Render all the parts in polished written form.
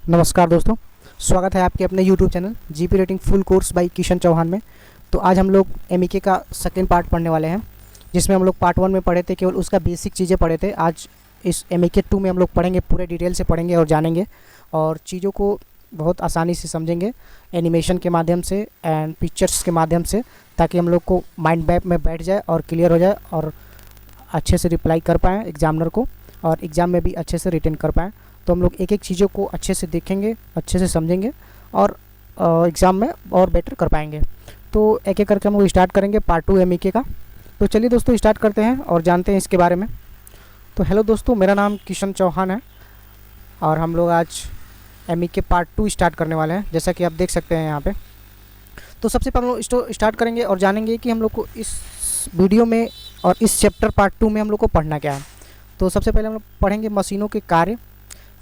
नमस्कार दोस्तों, स्वागत है आपके अपने YouTube channel GP rating full course by Kishan Chauhan में। तो आज हम लोग एमईके का सेकंड पार्ट पढ़ने वाले हैं, जिसमें हम लोग पार्ट 1 में पढ़े थे, केवल उसका बेसिक चीज़ें पढ़े थे। आज इस एमईके 2 में हम लोग पढ़ेंगे, पूरे डिटेल से पढ़ेंगे और जानेंगे और चीज़ों को बहुत आसानी से समझेंगे एनिमेशन के माध्यम से एंड पिक्चर्स के माध्यम से, ताकि हम लोग को माइंड मैप में बैठ जाए और क्लियर हो जाए और अच्छे से रिप्लाई कर पाएँ एग्ज़ामिनर को और एग्ज़ाम में भी अच्छे से रिटेन कर पाएँ। तो हम लोग एक एक चीज़ों को अच्छे से देखेंगे, अच्छे से समझेंगे और एग्ज़ाम में और बेटर कर पाएंगे। तो एक एक करके हम लोग स्टार्ट करेंगे पार्ट 2 एमईके का। तो चलिए दोस्तों स्टार्ट करते हैं और जानते हैं इसके बारे में। तो हेलो दोस्तों, मेरा नाम किशन चौहान है और हम लोग आज एमईके पार्ट 2 स्टार्ट करने वाले हैं, जैसा कि आप देख सकते हैं यहाँ पे। तो सबसे पहले हम लोग स्टार्ट करेंगे और जानेंगे कि हम लोग को इस वीडियो में और इस चैप्टर पार्ट 2 में हम लोग को पढ़ना क्या है। तो सबसे पहले हम लोग पढ़ेंगे मशीनों के कार्य,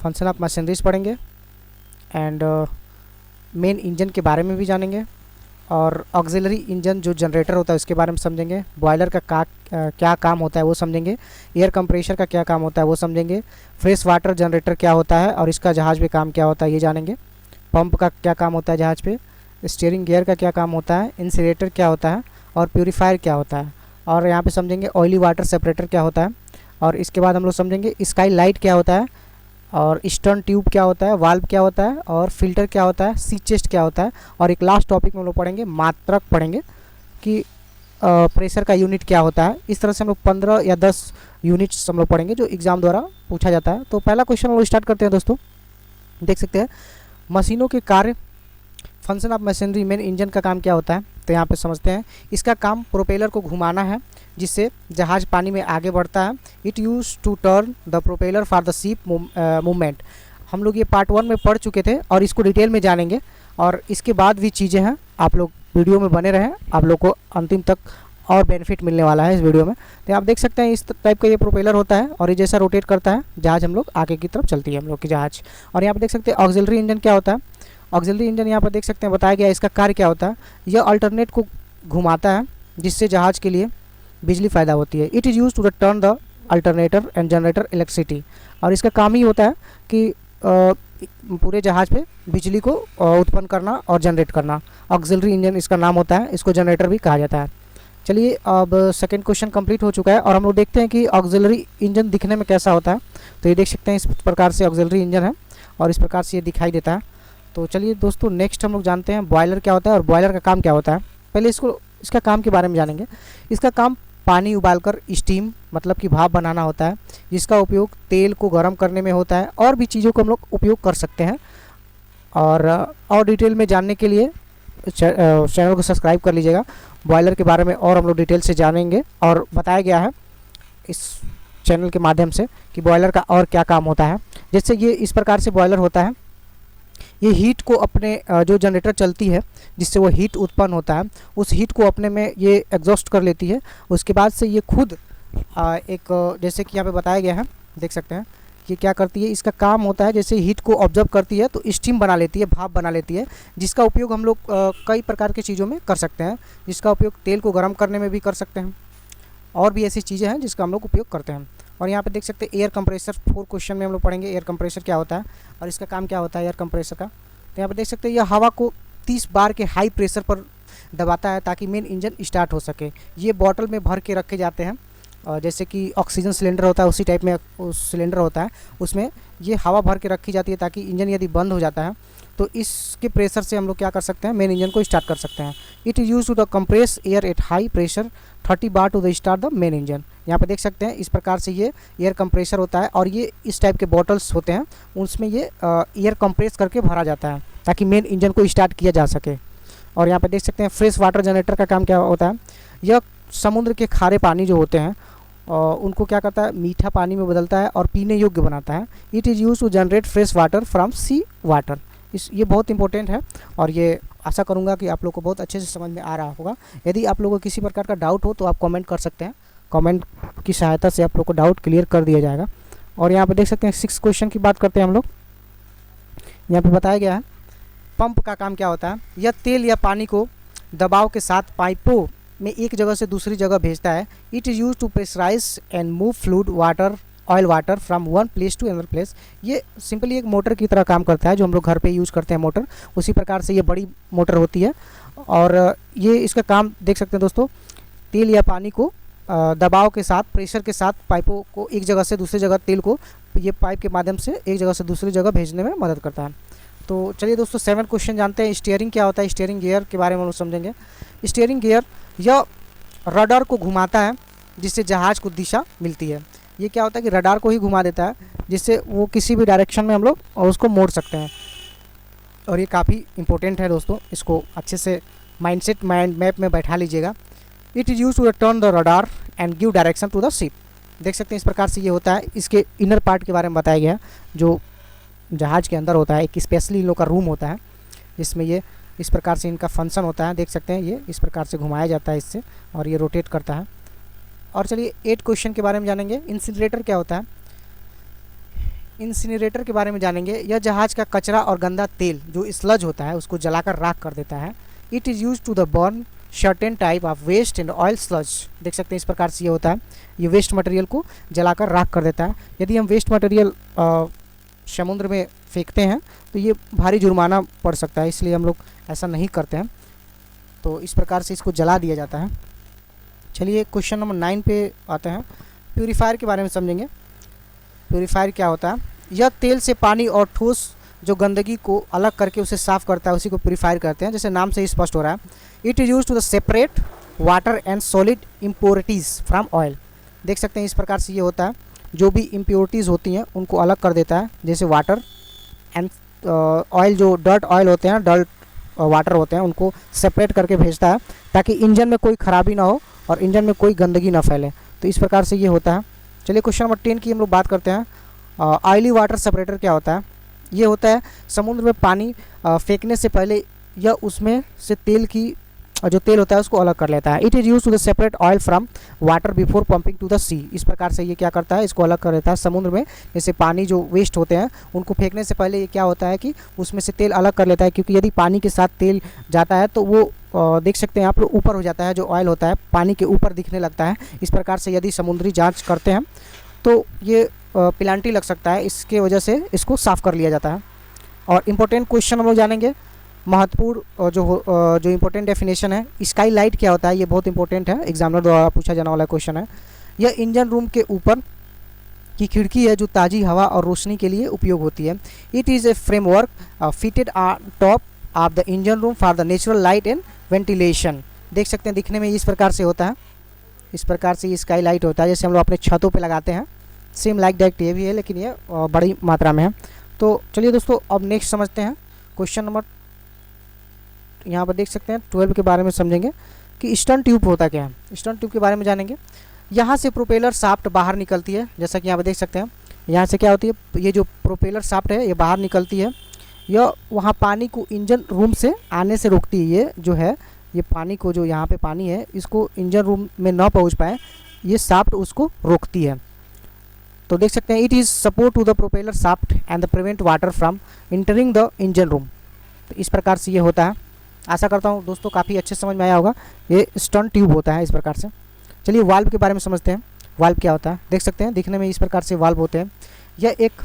फंक्शन ऑफ मशीनरीज पढ़ेंगे एंड मेन इंजन के बारे में भी जानेंगे और ऑक्सिलरी इंजन जो जनरेटर होता है उसके बारे में समझेंगे। बॉयलर का क्या काम होता है वो समझेंगे। एयर कंप्रेशर का क्या काम होता है वो समझेंगे। फ्रेश वाटर जनरेटर क्या होता है और इसका जहाज़ पे काम क्या होता है ये जानेंगे। पंप का क्या काम होता है जहाज़ पे। स्टीयरिंग गियर का क्या काम होता है। इंसुलेटर क्या होता है और प्योरीफायर क्या होता है। और यहाँ पे समझेंगे ऑयली वाटर सेपरेटर क्या होता है। और इसके बाद हम लोग समझेंगे स्काई लाइट क्या होता है और स्टर्न ट्यूब क्या होता है, वाल्व क्या होता है और फिल्टर क्या होता है, सी चेस्ट क्या होता है। और एक लास्ट टॉपिक में हम लोग पढ़ेंगे मात्रक पढ़ेंगे कि प्रेशर का यूनिट क्या होता है। इस तरह से हम लोग 15 या 10 यूनिट्स हम लोग पढ़ेंगे जो एग्ज़ाम द्वारा पूछा जाता है। तो पहला क्वेश्चन हम लोग स्टार्ट करते हैं दोस्तों। देख सकते हैं मशीनों के कार्य, function of machinery, main engine का काम क्या होता है। तो यहाँ पे समझते हैं इसका काम प्रोपेलर को घुमाना है जिससे जहाज़ पानी में आगे बढ़ता है। It use to turn the propeller for the ship movement. हम लोग ये पार्ट 1 में पढ़ चुके थे और इसको डिटेल में जानेंगे और इसके बाद भी चीज़ें हैं। आप लोग वीडियो में बने रहें, आप लोग को अंतिम तक और बेनिफिट मिलने वाला है इस वीडियो में। तो आप देख सकते हैं इस टाइप का ये प्रोपेलर होता है और ये जैसा रोटेट करता है जहाज़ हम लोग आगे की तरफ चलती है हम लोग की जहाज़। और यहाँ पर देख सकते हैं ऑक्सिलरी इंजन क्या होता है। ऑक्सिलरी इंजन यहाँ पर देख सकते हैं बताया गया इसका कार्य क्या होता है। यह अल्टरनेट को घुमाता है जिससे जहाज़ के लिए बिजली फ़ायदा होती है। It is use to turn the alternator and generator electricity. और इसका काम ही होता है कि पूरे जहाज़ पे बिजली को उत्पन्न करना और जनरेट करना। ऑक्सिलरी इंजन इसका नाम होता है, इसको जनरेटर भी कहा जाता है। चलिए अब सेकंड क्वेश्चन कंप्लीट हो चुका है और हम लोग देखते हैं कि ऑक्सिलरी इंजन दिखने में कैसा होता है। तो ये देख सकते हैं इस प्रकार से ऑक्सिलरी इंजन है और इस प्रकार से ये दिखाई देता है। तो चलिए दोस्तों नेक्स्ट हम लोग जानते हैं बॉयलर क्या होता है और बॉयलर का काम क्या होता है। पहले इसका काम के बारे में जानेंगे। इसका काम पानी उबालकर स्टीम मतलब कि भाप बनाना होता है, जिसका उपयोग तेल को गर्म करने में होता है और भी चीज़ों को हम लोग उपयोग कर सकते हैं। और डिटेल में जानने के लिए चैनल को सब्सक्राइब कर लीजिएगा। बॉयलर के बारे में और हम लोग डिटेल से जानेंगे और बताया गया है इस चैनल के माध्यम से कि बॉयलर का और क्या काम होता है। जैसे ये इस प्रकार से बॉयलर होता है, ये हीट को अपने जो जनरेटर चलती है जिससे वो हीट उत्पन्न होता है, उस हीट को अपने में ये एग्जॉस्ट कर लेती है। उसके बाद से ये खुद एक जैसे कि यहाँ पे बताया गया है, देख सकते हैं कि क्या करती है। इसका काम होता है जैसे हीट को ऑब्जर्व करती है तो स्टीम बना लेती है, भाप बना लेती है, जिसका उपयोग हम लोग कई प्रकार की चीज़ों में कर सकते हैं। जिसका उपयोग तेल को गर्म करने में भी कर सकते हैं और भी ऐसी चीज़ें हैं जिसका हम लोग उपयोग करते हैं। और यहाँ पे देख सकते हैं एयर कंप्रेसर 4 क्वेश्चन में हम लोग पढ़ेंगे एयर कंप्रेसर क्या होता है और इसका काम क्या होता है एयर कंप्रेसर का। तो यहाँ पे देख सकते हैं यह हवा को 30 बार के हाई प्रेशर पर दबाता है ताकि मेन इंजन स्टार्ट हो सके। ये बॉटल में भर के रखे जाते हैं जैसे कि ऑक्सीजन सिलेंडर होता है उसी टाइप में उस सिलेंडर होता है, उसमें ये हवा भर के रखी जाती है ताकि इंजन यदि बंद हो जाता है तो इसके प्रेशर से हम लोग क्या कर सकते हैं, मेन इंजन को स्टार्ट कर सकते हैं। It is use to the compress air at high pressure 30 bar to the start the main engine. यहाँ पे देख सकते हैं इस प्रकार से ये एयर कंप्रेसर होता है और ये इस टाइप के बॉटल्स होते हैं, उसमें ये एयर कंप्रेस करके भरा जाता है ताकि मेन इंजन को स्टार्ट किया जा सके। और यहाँ पे देख सकते हैं फ्रेश वाटर जनरेटर का काम क्या होता है। यह समुद्र के खारे पानी जो होते हैं उनको क्या करता है, मीठा पानी में बदलता है और पीने योग्य बनाता है। It is use to generate fresh water from sea water. ये बहुत इंपॉर्टेंट है और ये आशा करूँगा कि आप लोग को बहुत अच्छे से समझ में आ रहा होगा। यदि आप लोगों को किसी प्रकार का डाउट हो तो आप कमेंट कर सकते हैं, कमेंट की सहायता से आप लोग को डाउट क्लियर कर दिया जाएगा। और यहाँ पे देख सकते हैं 6 क्वेश्चन की बात करते हैं हम लोग। यहाँ पे बताया गया है पंप का काम क्या होता है। यह तेल या पानी को दबाव के साथ पाइपों में एक जगह से दूसरी जगह भेजता है। It is use to pressurize and move fluid water oil water from one place to another place. ये सिंपली एक मोटर की तरह काम करता है, जो हम लोग घर पे यूज़ करते हैं मोटर, उसी प्रकार से ये बड़ी मोटर होती है। और ये इसका काम देख सकते हैं दोस्तों, तेल या पानी को दबाव के साथ, प्रेशर के साथ पाइपों को एक जगह से दूसरी जगह, तेल को ये पाइप के माध्यम से एक जगह से दूसरी जगह भेजने में मदद करता है। तो चलिए दोस्तों 7 क्वेश्चन जानते हैं। स्टीयरिंग क्या होता है, स्टीयरिंग गियर के बारे में हम लोग समझेंगे। स्टीयरिंग गियर यह रडार को घुमाता है जिससे जहाज़ को दिशा मिलती है। ये क्या होता है कि रडार को ही घुमा देता है जिससे वो किसी भी डायरेक्शन में हम लोग उसको मोड़ सकते हैं। और ये काफ़ी इंपॉर्टेंट है दोस्तों, इसको अच्छे से माइंडसेट माइंड मैप में बैठा लीजिएगा। It is use to turn the radar and give direction to the ship. देख सकते हैं इस प्रकार से ये होता है। इसके इनर पार्ट के बारे में बताया गया है, जो जहाज़ के अंदर होता है। एक स्पेशली इन लोग का रूम होता है जिसमें ये इस प्रकार से इनका फंक्शन होता है। देख सकते हैं ये इस प्रकार से घुमाया जाता है इससे, और ये रोटेट करता है। और चलिए 8 क्वेश्चन के बारे में जानेंगे। इंसिनरेटर क्या होता है, इंसिनरेटर के बारे में जानेंगे। यह जहाज़ का कचरा और गंदा तेल जो स्लज होता है उसको जलाकर राख कर देता है। It is use to the burn certain type of waste and oil sludge. देख सकते हैं इस प्रकार से ये होता है, ये वेस्ट मटेरियल को जलाकर राख कर देता है। यदि हम वेस्ट मटेरियल समुद्र में फेंकते हैं तो ये भारी जुर्माना पड़ सकता है, इसलिए हम लोग ऐसा नहीं करते हैं। तो इस प्रकार से इसको जला दिया जाता है। चलिए क्वेश्चन नंबर 9 पे आते हैं। प्यूरीफायर के बारे में समझेंगे। प्यूरीफायर क्या होता है, यह तेल से पानी और ठोस जो गंदगी को अलग करके उसे साफ़ करता है, उसी को प्यूरीफायर करते हैं, जैसे नाम से ही स्पष्ट हो रहा है। It is use to the separate water and solid impurities from oil. देख सकते हैं इस प्रकार से ये होता है, जो भी इम्प्योरिटीज़ होती हैं उनको अलग कर देता है, जैसे वाटर एंड ऑयल, जो डर्ट ऑयल होते हैं, डर्ट वाटर होते हैं, उनको सेपरेट करके भेजता है ताकि इंजन में कोई ख़राबी ना हो और इंजन में कोई गंदगी ना फैले। तो इस प्रकार से ये होता है। चलिए क्वेश्चन नंबर 10 की हम लोग बात करते हैं। ऑयली वाटर सेपरेटर क्या होता है, ये होता है समुद्र में पानी फेंकने से पहले यह उसमें से तेल की जो तेल होता है उसको अलग कर लेता है। It is use to the separate oil from water before pumping to the sea. इस प्रकार से ये क्या करता है, इसको अलग कर देता है समुद्र में। जैसे पानी जो वेस्ट होते हैं उनको फेंकने से पहले ये क्या होता है कि उसमें से तेल अलग कर लेता है, क्योंकि यदि पानी के साथ तेल जाता है तो वो देख सकते हैं आप लोग ऊपर हो जाता है, जो ऑयल होता है पानी के ऊपर दिखने लगता है। इस प्रकार से यदि समुद्री जाँच करते हैं तो ये पेनल्टी लग सकता है, इसके वजह से इसको साफ़ कर लिया जाता है। और इम्पोर्टेंट क्वेश्चन हम लोग जानेंगे, महत्वपूर्ण जो इम्पोर्टेंट डेफिनेशन है। स्काई लाइट क्या होता है, ये बहुत इंपॉर्टेंट है, एग्जामिनर द्वारा पूछा जाने वाला क्वेश्चन है। यह इंजन रूम के ऊपर की खिड़की है जो ताज़ी हवा और रोशनी के लिए उपयोग होती है। It is A framework fitted on top of the engine room for the natural light and ventilation. देख सकते हैं दिखने में इस प्रकार से होता है, इस प्रकार से ये स्काई लाइट होता है, जैसे हम लोग अपने छतों पे लगाते हैं। सेम लाइक दैट ये भी है, लेकिन ये बड़ी मात्रा में है। तो चलिए दोस्तों अब नेक्स्ट समझते हैं क्वेश्चन नंबर, यहाँ पर देख सकते हैं 12 के बारे में समझेंगे कि स्टन ट्यूब होता क्या है। स्टन ट्यूब के बारे में जानेंगे। यहाँ से प्रोपेलर शाफ्ट बाहर निकलती है, जैसा कि यहाँ पर देख सकते हैं। यहाँ से क्या होती है, ये जो प्रोपेलर शाफ्ट है ये बाहर निकलती है। यह वहाँ पानी को इंजन रूम से आने से रोकती है। ये जो है, ये पानी को, जो यहाँ पे पानी है, इसको इंजन रूम में ना पहुँच पाए, ये शाफ्ट उसको रोकती है। तो देख सकते हैं it is support to the propeller shaft and the prevent water from entering the engine room. तो इस प्रकार से ये होता है। आशा करता हूँ दोस्तों काफ़ी अच्छे समझ में आया होगा। ये स्टन ट्यूब होता है इस प्रकार से। चलिए वाल्व के बारे में समझते हैं। वाल्व क्या होता है, देख सकते हैं दिखने में इस प्रकार से वाल्व होते हैं। यह एक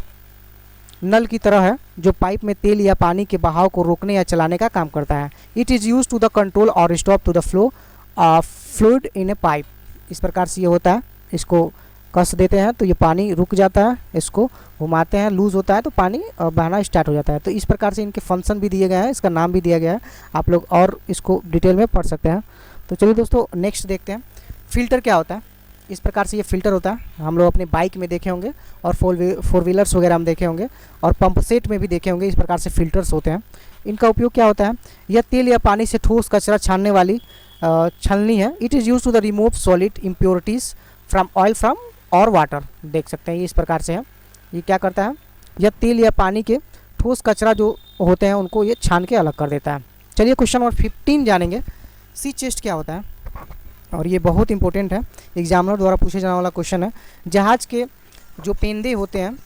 नल की तरह है जो पाइप में तेल या पानी के बहाव को रोकने या चलाने का काम करता है। It is use to the control और stop to the flow of fluid in a pipe. इस प्रकार से ये होता है, इसको कस देते हैं तो ये पानी रुक जाता है, इसको घुमाते हैं, लूज़ होता है तो पानी बहना स्टार्ट हो जाता है। तो इस प्रकार से इनके फंक्शन भी दिए गए हैं, इसका नाम भी दिया गया है, आप लोग और इसको डिटेल में पढ़ सकते हैं। तो चलिए दोस्तों नेक्स्ट देखते हैं। फ़िल्टर क्या होता है। इस प्रकार से ये फ़िल्टर होता है, हम लोग अपने बाइक में देखे होंगे और फोर व्हीलर्स वगैरह हम देखे होंगे और पंप सेट में भी देखे होंगे। इस प्रकार से फ़िल्टर्स होते हैं। इनका उपयोग क्या होता है, यह तेल या पानी से ठोस कचरा छानने वाली छलनी है। It is use to the remove solid impurities from oil from और वाटर। देख सकते हैं ये इस प्रकार से है। ये क्या करता है, यह तेल या पानी के ठोस कचरा जो होते हैं उनको ये छान के अलग कर देता है। चलिए क्वेश्चन नंबर 15 जानेंगे। सी चेस्ट क्या होता है, और ये बहुत इंपॉर्टेंट है, एग्जामिनर द्वारा पूछे जाने वाला क्वेश्चन है। जहाज़ के जो पेंदे होते हैं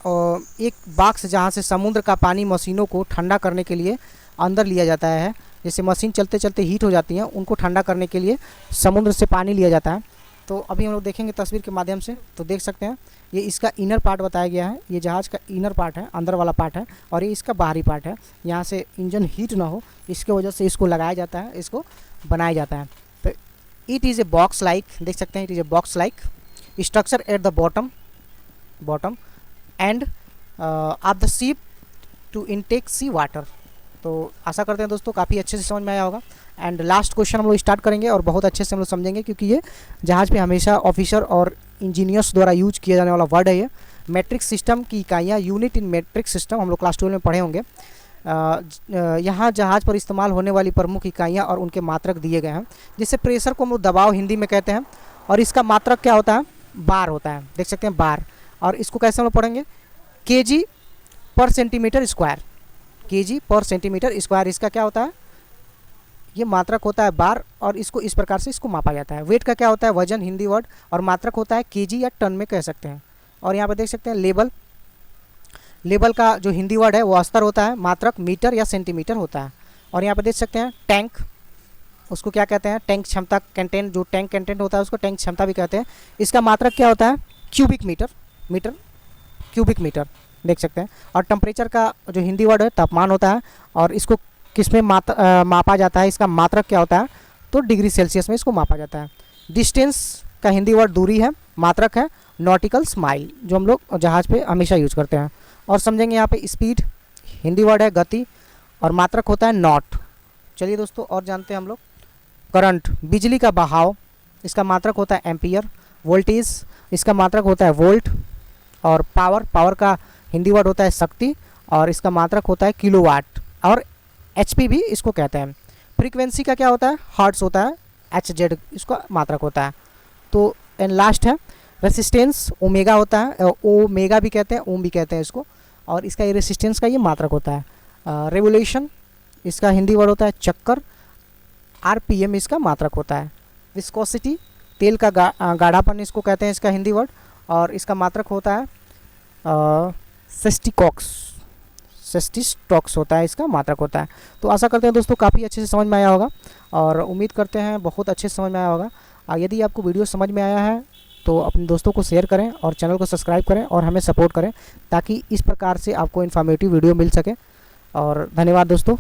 और एक बॉक्स जहाँ से समुद्र का पानी मशीनों को ठंडा करने के लिए अंदर लिया जाता है। जैसे मशीन चलते चलते हीट हो जाती हैं, उनको ठंडा करने के लिए समुद्र से पानी लिया जाता है। तो अभी हम लोग देखेंगे तस्वीर के माध्यम से। तो देख सकते हैं ये इसका इनर पार्ट बताया गया है, ये जहाज़ का इनर पार्ट है, अंदर वाला पार्ट है, और ये इसका बाहरी पार्ट है। यहाँ से इंजन हीट ना हो इसके वजह से इसको लगाया जाता है, इसको बनाया जाता है। तो it is a box like, देख सकते हैं it is a box like structure at the bottom end of the ship to intake sea water. तो आशा करते हैं दोस्तों काफ़ी अच्छे से समझ में आया होगा। एंड लास्ट क्वेश्चन हम लोग स्टार्ट करेंगे और बहुत अच्छे से हम लोग समझेंगे, क्योंकि ये जहाज़ पे हमेशा ऑफिसर और इंजीनियर्स द्वारा यूज किया जाने वाला वर्ड है। ये मैट्रिक सिस्टम की इकाइयाँ, यूनिट इन मैट्रिक सिस्टम, हम लोग क्लास 12 में पढ़े होंगे। यहाँ जहाज़ पर इस्तेमाल होने वाली प्रमुख इकाइयाँ और उनके मात्रक दिए गए हैं। जैसे प्रेशर को हम लोग दबाव हिंदी में कहते हैं, और इसका मात्रक क्या होता है, बार होता है, देख सकते हैं बार। और इसको कैसे हम लोग पढ़ेंगे, केजी पर सेंटीमीटर स्क्वायर, केजी पर सेंटीमीटर स्क्वायर इसका क्या होता है, ये मात्रक होता है बार, और इसको इस प्रकार से इसको मापा जाता है। वेट का क्या होता है, वजन हिंदी वर्ड, और मात्रक होता है केजी या टन में कह सकते हैं। और यहाँ पर देख सकते हैं लेबल का जो हिंदी वर्ड है वो अस्तर होता है, मात्रक मीटर या सेंटीमीटर होता है। और यहाँ पर देख सकते हैं टैंक, उसको क्या कहते हैं, टैंक क्षमता, कंटेंट, जो टैंक कंटेंट होता है उसको टैंक क्षमता भी कहते हैं। इसका मात्रक क्या होता है, क्यूबिक मीटर, देख सकते हैं। और टेम्परेचर का जो हिंदी वर्ड है तापमान होता है, और इसको किस में मापा जाता है, इसका मात्रक क्या होता है, तो डिग्री सेल्सियस में इसको मापा जाता है। डिस्टेंस का हिंदी वर्ड दूरी है, मात्रक है नॉटिकल्स माइल, जो हम लोग जहाज़ पे हमेशा यूज करते हैं। और समझेंगे यहाँ पे स्पीड, हिंदी वर्ड है गति, और मात्रक होता है नॉट। चलिए दोस्तों और जानते हैं हम लोग। करंट, बिजली का बहाव, इसका मात्रक होता है एम्पियर। वोल्टेज, इसका मात्रक होता है वोल्ट। और पावर का हिंदी वर्ड होता है शक्ति, और इसका मात्रक होता है किलोवाट। और एचपी भी इसको कहते हैं। फ्रीक्वेंसी का क्या होता है, हर्ट्ज होता है, एचजेड इसका मात्रक होता है। तो एंड लास्ट है रेसिस्टेंस, ओमेगा होता है, ओमेगा भी कहते हैं, ओम भी कहते हैं इसको, और इसका ये रेसिस्टेंस का ये मात्रक होता है। रेवोल्यूशन, इसका हिंदी वर्ड होता है चक्कर। आरपीएम इसका मात्रक होता है। विस्कोसिटी, तेल का गाढ़ापन इसको कहते हैं, इसका हिंदी वर्ड, और इसका मात्रक होता है सेस्टिस्टॉक्स होता है, इसका मात्रक होता है। तो आशा करते हैं दोस्तों काफ़ी अच्छे से समझ में आया होगा, और उम्मीद करते हैं बहुत अच्छे से समझ में आया होगा। यदि आपको वीडियो समझ में आया है तो अपने दोस्तों को शेयर करें और चैनल को सब्सक्राइब करें और हमें सपोर्ट करें, ताकि इस प्रकार से आपको इन्फॉर्मेटिव वीडियो मिल सके। और धन्यवाद दोस्तों।